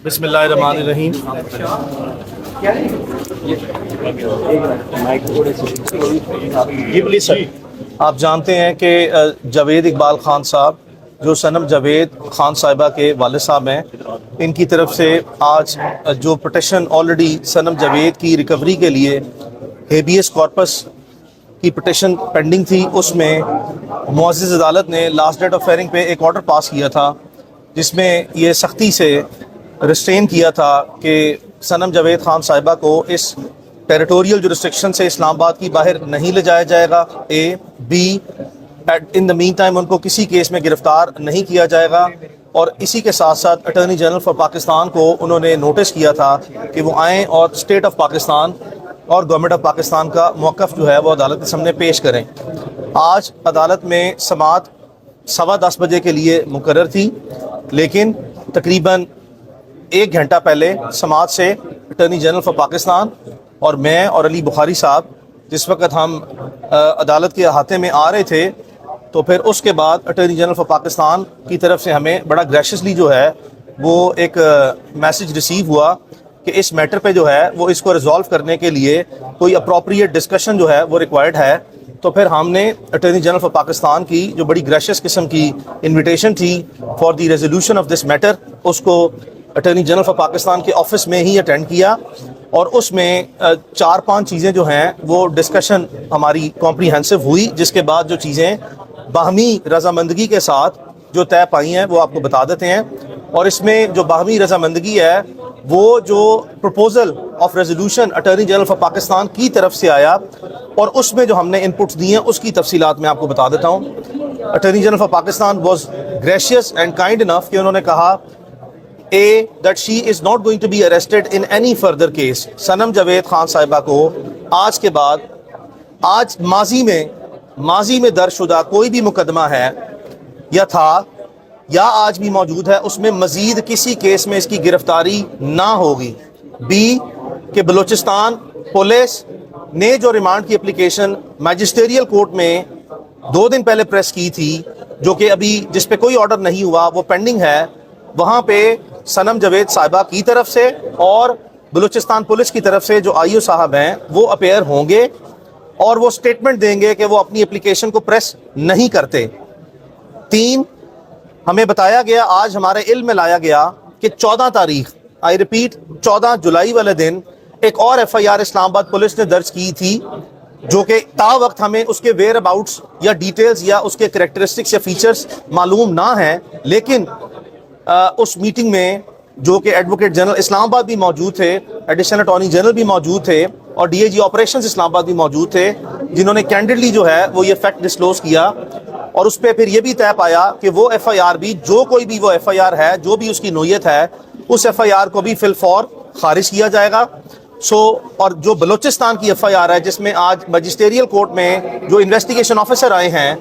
बिस्मिल्लाहिर्रहमानिर्रहीम। जी please sir. आप जानते हैं कि जावेद इकबाल ख़ान साहब जो सनम जावेद ख़ान साहिबा के वालिद साहब हैं, इनकी तरफ से आज जो पटिशन ऑलरेडी सनम जावेद की रिकवरी के लिए हेबियस कॉर्पस की पटिशन पेंडिंग थी, उसमें मुअज़्ज़िज़ अदालत ने लास्ट डेट ऑफ फेयरिंग पे एक ऑर्डर पास किया था जिसमें ये सख्ती से रिस्ट्रेन किया था कि सनम जावेद ख़ान साहिबा को इस टेरिटोरियल जुरिस्डिक्शन से इस्लामाबाद की बाहर नहीं ले जाया जाएगा। Be in the mean time उनको किसी केस में गिरफ़्तार नहीं किया जाएगा। और इसी के साथ साथ अटॉर्नी जनरल फॉर पाकिस्तान को उन्होंने नोटिस किया था कि वो आएँ और स्टेट ऑफ पाकिस्तान और गवर्नमेंट ऑफ पाकिस्तान का मौक़िफ़ जो है वो अदालत के सामने पेश करें। आज अदालत में समाअत 10:15 बजे के लिए मुकर्रर थी, लेकिन तकरीबन 1 घंटा पहले समाअत से अटॉर्नी जनरल फॉर पाकिस्तान और मैं और अली बुखारी साहब जिस वक्त हम अदालत के अहाते में आ रहे थे, तो फिर उसके बाद अटॉर्नी जनरल फॉर पाकिस्तान की तरफ से हमें बड़ा ग्रेशियसली जो है वो एक मैसेज रिसीव हुआ कि इस मैटर पे जो है वो इसको रिजॉल्व करने के लिए कोई अप्रोप्रिएट डिस्कशन जो है वो रिक्वायर्ड है। तो फिर हमने अटॉर्नी जनरल फॉर पाकिस्तान की जो बड़ी ग्रेशियस किस्म की इन्विटेशन थी for the resolution of this matter, उसको अटॉर्नी जनरल फॉर पाकिस्तान के ऑफिस में ही अटेंड किया और उसमें 4-5 चीज़ें जो हैं वो डिस्कशन हमारी कॉम्प्रीहेंसिव हुई, जिसके बाद जो चीज़ें बाहमी रजामंदगी के साथ जो तय पाई हैं वो आपको बता देते हैं। और इसमें जो बाहमी रजामंदगी है वो जो proposal of resolution attorney general for Pakistan की तरफ से आया और उसमें जो हमने इनपुट्स दिए हैं उसकी तफसीलात मैं आपको बता देता हूँ। Attorney general for Pakistan was gracious and kind enough कि उन्होंने कहा that she is not going to be arrested in any further case। सनम जावेद खान साहिबा को आज के बाद आज माजी में दर्ज शुदा कोई भी मुकदमा है या था या आज भी मौजूद है, उसमें मजीद किसी केस में इसकी गिरफ्तारी ना होगी। बी कि बलूचिस्तान पुलिस ने जो रिमांड की एप्लीकेशन मैजिस्ट्रियल कोर्ट में 2 दिन पहले प्रेस की थी, जो कि अभी जिस पे कोई ऑर्डर नहीं हुआ, वो पेंडिंग है, वहाँ पे सनम जावेद साहिबा की तरफ से और बलूचिस्तान पुलिस की तरफ से जो आईओ साहब हैं वो अपेयर होंगे और वो स्टेटमेंट देंगे कि वो अपनी एप्लीकेशन को प्रेस नहीं करते। 3, हमें बताया गया, आज हमारे इल्म में लाया गया कि 14 तारीख, आई रिपीट 14 जुलाई वाले दिन एक और FIR इस्लामाबाद पुलिस ने दर्ज की थी, जो कि ता वक्त हमें उसके वेयर अबाउट्स या डिटेल्स या उसके करैक्टरिस्टिक्स या फीचर्स मालूम ना हैं, लेकिन उस मीटिंग में जो कि एडवोकेट जनरल इस्लामाबाद भी मौजूद थे, एडिशनल अटॉर्नी जनरल भी मौजूद थे और DIG ऑपरेशंस इस्लामाबाद भी मौजूद थे, जिन्होंने कैंडिडली जो है वो ये फैक्ट डिस्क्लोज किया और उस पर फिर ये भी तय पाया कि वो FIR भी, जो कोई भी वो FIR है, जो भी उसकी नोयत है, उस FIR को भी फिलफौर खारिज किया जाएगा। और जो बलूचिस्तान की FIR है जिसमें आज मैजिस्ट्रियल कोर्ट में जो इन्वेस्टिगेशन ऑफिसर आए हैं,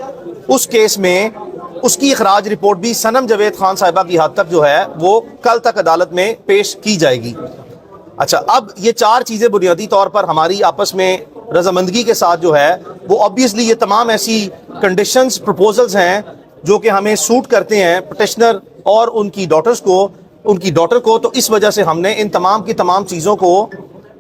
उस केस में उसकी इखराज रिपोर्ट भी सनम जावेद खान साहिबा की हद तक जो है वो कल तक अदालत में पेश की जाएगी। अच्छा, अब ये 4 चीज़ें बुनियादी तौर पर हमारी आपस में रजामंदगी के साथ जो है वो ऑब्वियसली ये तमाम ऐसी कंडीशंस प्रपोजल्स हैं जो कि हमें सूट करते हैं पटिशनर और उनकी डॉटर को, तो इस वजह से हमने इन तमाम की तमाम चीज़ों को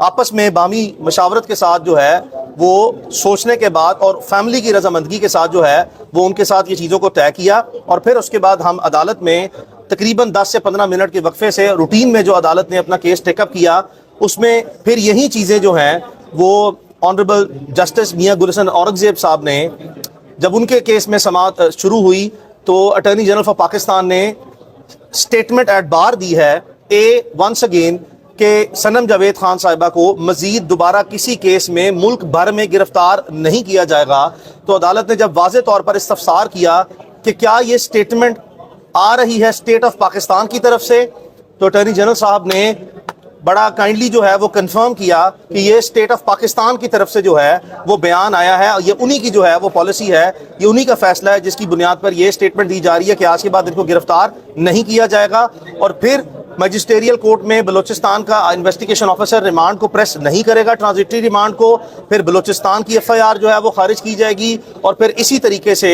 आपस में बामी मशावरत के साथ जो है वो सोचने के बाद और फैमिली की रजामंदगी के साथ जो है वो उनके साथ ये चीज़ों को तय किया और फिर उसके बाद हम अदालत में तकरीबन 10 से 15 मिनट के वक्फे से रूटीन में जो अदालत ने अपना केस टेकअप किया, उसमें फिर यही चीज़ें जो हैं वो ऑनरेबल जस्टिस मियां गुलशन औरंगजेब साहब ने जब उनके केस में समाअत शुरू हुई तो अटॉर्नी जनरल फॉर पाकिस्तान ने स्टेटमेंट एट बार दी है वंस अगेन कि सनम जावेद खान साहिबा को मजीद दोबारा किसी केस में मुल्क भर में गिरफ्तार नहीं किया जाएगा। तो अदालत ने जब वाज़े तौर पर इस्तफसार किया कि क्या ये स्टेटमेंट आ रही है स्टेट ऑफ पाकिस्तान की तरफ से, तो अटॉर्नी जनरल साहब ने बड़ा काइंडली जो है वो कंफर्म किया कि ये स्टेट ऑफ पाकिस्तान की तरफ से जो है वो बयान आया है, ये उन्हीं की जो है वो पॉलिसी है, ये उन्हीं का फैसला है जिसकी बुनियाद पर ये स्टेटमेंट दी जा रही है कि आज के बाद इनको गिरफ्तार नहीं किया जाएगा। और फिर मैजिस्ट्रियल कोर्ट में बलूचिस्तान का इन्वेस्टिगेशन ऑफिसर रिमांड को प्रेस नहीं करेगा, ट्रांजिटरी रिमांड को, फिर बलूचिस्तान की FIR जो है वो खारिज की जाएगी और फिर इसी तरीके से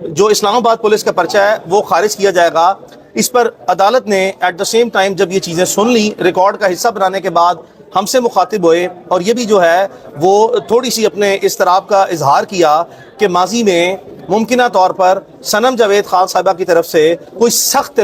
जो इस्लामाबाद पुलिस का पर्चा है वो खारिज किया जाएगा। اس پر عدالت نے ایٹ دا سیم ٹائم جب یہ چیزیں سن لی، ریکارڈ کا حصہ بنانے کے بعد ہم سے مخاطب ہوئے اور یہ بھی جو ہے وہ تھوڑی سی اپنے اضطراب کا اظہار کیا کہ ماضی میں ممکنہ طور پر صنم جاوید خان صاحبہ کی طرف سے کوئی سخت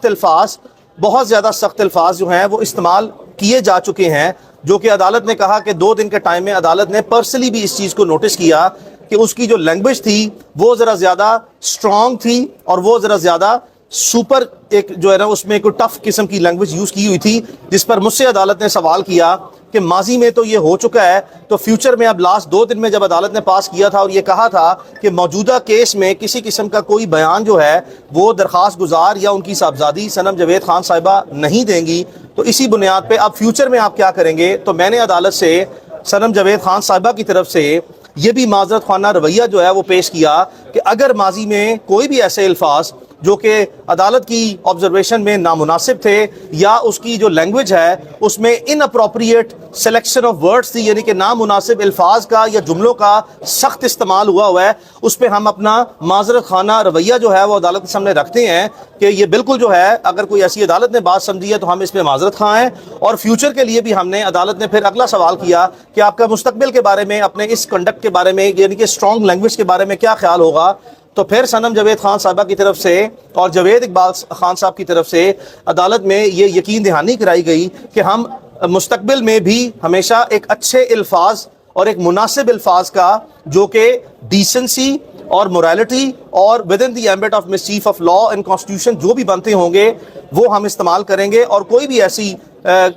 الفاظ بہت زیادہ سخت الفاظ جو ہیں وہ استعمال کیے جا چکے ہیں، جو کہ عدالت نے کہا کہ 2 دن کے ٹائم میں عدالت نے پرسنلی بھی اس چیز کو نوٹس کیا کہ اس کی جو لینگویج تھی وہ ذرا زیادہ اسٹرانگ تھی اور وہ ذرا زیادہ سپر ایک جو ہے نا اس میں کوئی ٹف قسم کی لینگویج یوز کی ہوئی تھی، جس پر مجھ سے عدالت نے سوال کیا کہ ماضی میں تو یہ ہو چکا ہے، تو فیوچر میں اب لاسٹ 2 دن میں جب عدالت نے پاس کیا تھا اور یہ کہا تھا کہ موجودہ کیس میں کسی قسم کا کوئی بیان جو ہے وہ درخواست گزار یا ان کی صاحبزادی صنم جاوید خان صاحبہ نہیں دیں گی، تو اسی بنیاد پہ اب فیوچر میں آپ کیا کریں گے؟ تو میں نے عدالت سے صنم جاوید خان صاحبہ کی طرف سے یہ بھی معذرت خوانا رویہ جو ہے وہ پیش کیا کہ اگر ماضی میں کوئی بھی ایسے الفاظ جو کہ عدالت کی آبزرویشن میں نامناسب تھے یا اس کی جو لینگویج ہے اس میں ان اپروپریٹ سلیکشن آف ورڈز تھی، یعنی کہ نامناسب الفاظ کا یا جملوں کا سخت استعمال ہوا ہے، اس پہ ہم اپنا معذرت خانہ رویہ جو ہے وہ عدالت کے سامنے رکھتے ہیں کہ یہ بالکل جو ہے اگر کوئی ایسی عدالت نے بات سمجھی ہے تو ہم اس پہ معذرت خواہ ہیں۔ اور فیوچر کے لیے بھی ہم نے عدالت نے پھر اگلا سوال کیا کہ آپ کا مستقبل کے بارے میں، اپنے اس کنڈکٹ کے بارے میں، یعنی کہ اسٹرانگ لینگویج کے بارے میں کیا خیال ہوگا؟ تو پھر صنم جاوید خان صاحبہ کی طرف سے اور جاوید اقبال خان صاحب کی طرف سے عدالت میں یہ یقین دہانی کرائی گئی کہ ہم مستقبل میں بھی ہمیشہ ایک اچھے الفاظ اور ایک مناسب الفاظ کا جو کہ ڈیسنسی اور موریلٹی اور with in the ambit of mischief of law and constitution جو بھی بنتے ہوں گے وہ ہم استعمال کریں گے، اور کوئی بھی ایسی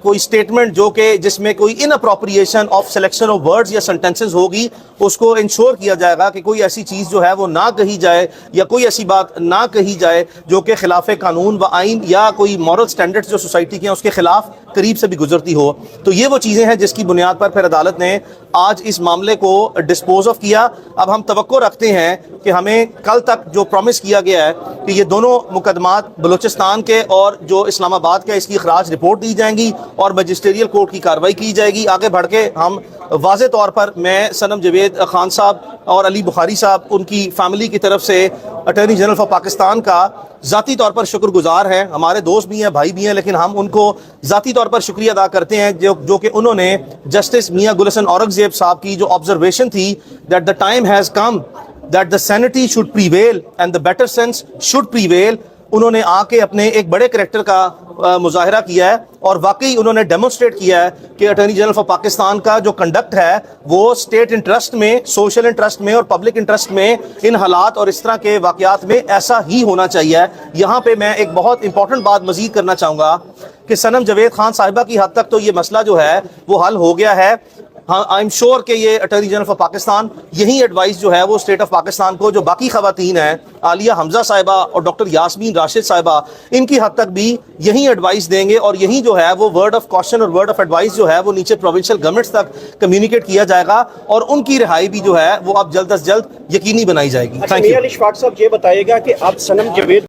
کوئی سٹیٹمنٹ جو کہ جس میں کوئی inappropriation of selection of words یا سینٹنسز ہوگی اس کو انشور کیا جائے گا کہ کوئی ایسی چیز جو ہے وہ نہ کہی جائے یا کوئی ایسی بات نہ کہی جائے جو کہ خلاف قانون و آئین یا کوئی مورل سٹینڈرڈز جو سوسائٹی کے ہیں اس کے خلاف قریب سے بھی گزرتی ہو۔ تو یہ وہ چیزیں ہیں جس کی بنیاد پر پھر عدالت نے آج اس معاملے کو ڈسپوز آف کیا۔ اب ہم توقع رکھتے ہیں کہ ہمیں کل تک جو پرومس کیا گیا ہے کہ یہ دونوں مقدمات بلوچستان کے اور جو اسلام آباد کے اس کی اخراج رپورٹ دی جائیں گی اور میجسٹریل کورٹ کی کارروائی کی جائے گی۔ آگے بڑھ کے ہم واضح طور پر میں صنم جاوید خان صاحب اور علی بخاری صاحب ان کی فیملی کی طرف سے اٹارنی جنرل فار پاکستان کا ذاتی طور پر شکر گزار ہیں، ہمارے دوست بھی ہیں، بھائی بھی ہیں، لیکن ہم ان کو ذاتی طور پر شکریہ ادا کرتے ہیں جو کہ انہوں نے جسٹس میاں گل حسن اورنگزیب صاحب کی جو آبزرویشن تھی that the time has come that the sanity should prevail and the better sense should prevail، انہوں نے آ کے اپنے ایک بڑے کریکٹر کا مظاہرہ کیا ہے اور واقعی انہوں نے ڈیمونسٹریٹ کیا ہے کہ اٹارنی جنرل فار پاکستان کا جو کنڈکٹ ہے وہ اسٹیٹ انٹرسٹ میں، سوشل انٹرسٹ میں اور پبلک انٹرسٹ میں ان حالات اور اس طرح کے واقعات میں ایسا ہی ہونا چاہیے۔ یہاں پہ میں ایک بہت امپورٹنٹ بات مزید کرنا چاہوں گا کہ صنم جاوید خان صاحبہ کی حد تک تو یہ مسئلہ جو ہے وہ حل ہو گیا ہے۔ ہاں آئی ایم شیور کہ یہ اٹارنی جنرل فار پاکستان یہی ایڈوائس جو ہے وہ اسٹیٹ آف پاکستان کو، جو باقی خواتین ہیں عالیہ حمزہ صاحبہ اور ڈاکٹر یاسمین راشد صاحبہ، ان کی حد تک بھی یہی ایڈوائس دیں گے اور یہی جو ہے وہ ورڈ آف کاشن اور ورڈ آف ایڈوائس جو ہے وہ نیچے پروونشل گورنمنٹس تک کمیونیکیٹ کیا جائے گا اور ان کی رہائی بھی جو ہے وہ اب جلد از جلد یقینی بنائی جائے گی۔ Thank you. علی اشفاق صاحب یہ بتائیے گا کہ اب صنم جاوید